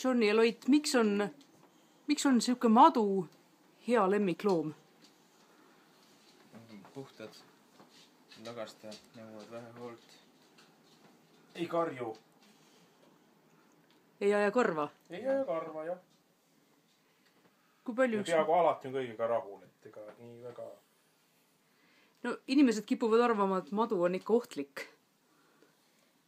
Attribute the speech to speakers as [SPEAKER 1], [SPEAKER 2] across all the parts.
[SPEAKER 1] Johnny ja Loit, miks on siuke madu hea lemmikloom?
[SPEAKER 2] Puhtad, lagasta, nõuavad vähe hoolt.
[SPEAKER 3] Ei karju.
[SPEAKER 1] Ei aja karva?
[SPEAKER 3] Ei aja karva, jah.
[SPEAKER 1] Kui palju
[SPEAKER 3] ja peaaegu alati on kõigiga rahul, et ega nii väga...
[SPEAKER 1] No inimesed kipuvad arvama, et madu on ikka ohtlik.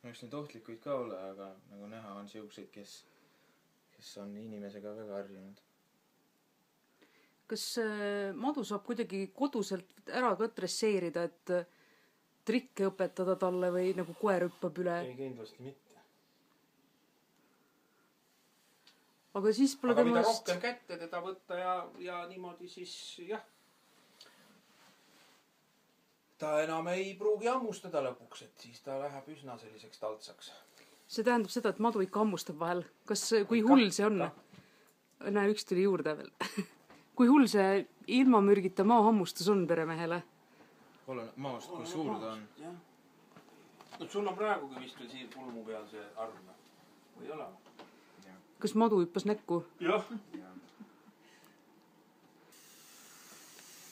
[SPEAKER 2] No eks neid ohtlikuid ka ole, aga nagu näha on siukseid, kes on inimesega väga harjunud.
[SPEAKER 1] Kas madu saab kuidagi koduselt ära ka dresseerida, et trikke õpetada talle või nagu koer hüppab üle?
[SPEAKER 3] Ei, kindlasti mitte.
[SPEAKER 1] Aga siis pole
[SPEAKER 3] mida rohkem kätte teda võtta ja niimoodi siis, jah. Ta enam ei pruugi hammustada lõpuks, et siis ta läheb üsna selliseks taltsaks.
[SPEAKER 1] See tähendab seda, et madu ikka hammustab vahel. Kui hull see on? Näe, üks tuli juurde veel. Kui hull see ilma mürgita maahammustus on peremehele?
[SPEAKER 2] Ole maast, kui suur ta on.
[SPEAKER 3] No sul on praegugi vist veel siin pulmu peal see arm. Või ole?
[SPEAKER 1] Kas madu hüppas näkku?
[SPEAKER 3] Jah.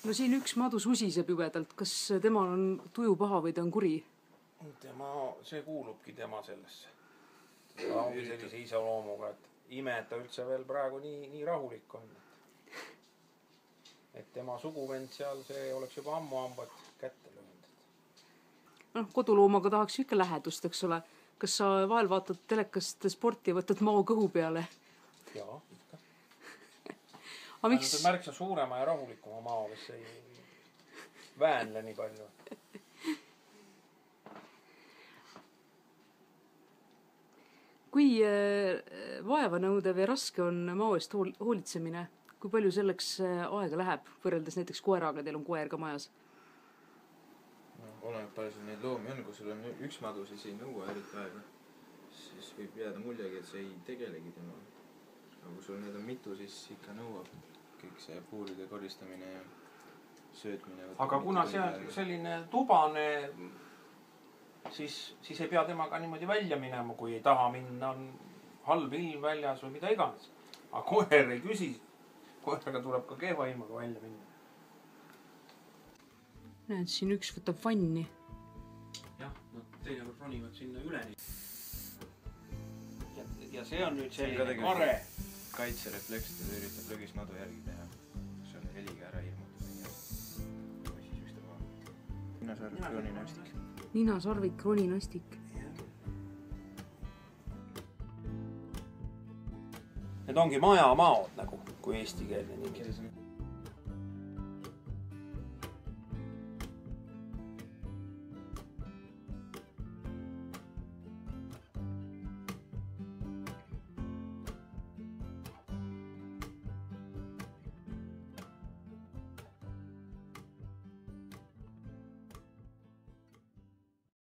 [SPEAKER 1] No siin üks madu susiseb jubedalt. Kas temal on tuju paha või ta on kuri?
[SPEAKER 3] See kuulubki tema sellesse. Ta ongi sellise iseloomuga, et ime, et ta üldse veel praegu nii rahulik on. Et tema suguvend seal, see oleks juba ammu hambad kätte löönud.
[SPEAKER 1] No, koduloomaga tahaks ikka lähedust, eks ole. Kas sa vahel vaatad telekast sporti ja võtad mao kõhu peale?
[SPEAKER 3] Jaa, ikka.
[SPEAKER 1] Aga miks?
[SPEAKER 3] Märksa suurema ja rahulikuma mao, kes ei väänle nii palju.
[SPEAKER 1] Kui vaevanõudev ja raske on mao eest hoolitsemine? Kui palju selleks aega läheb, võrreldes näiteks koeraga, teil on koer ka majas?
[SPEAKER 2] Oleneb palju sul neid loomi on, kui sul on üks madu, siis ei nõua eriti aega. Siis võib jääda muljegi, et see ei tegelegi tema. Aga kui sul need on mitu, siis ikka nõuab kõik see puuride koristamine ja söötmine.
[SPEAKER 3] Aga kuna see on selline tubane, siis ei pea temaga niimoodi välja minema, kui ei taha minna, on halb ilm väljas või mida iganes. Aga koer ei küsi. Koeraga tuleb ka kehva ilmaga välja minna.
[SPEAKER 1] Näed, siin üks võtab vanni.
[SPEAKER 3] Jah, nad teinekord ronivad sinna üleni. Ja see on nüüd selline kare.
[SPEAKER 2] Kaitserefleks, ta üritab lõgis madu järgi teha. See on heliga ära ilmutada. Või siis just tema ninasarvik kroninastik.
[SPEAKER 1] Ninasarvik kroninastik.
[SPEAKER 3] Need ongi majamaod nagu, kui eestikeelne nimi.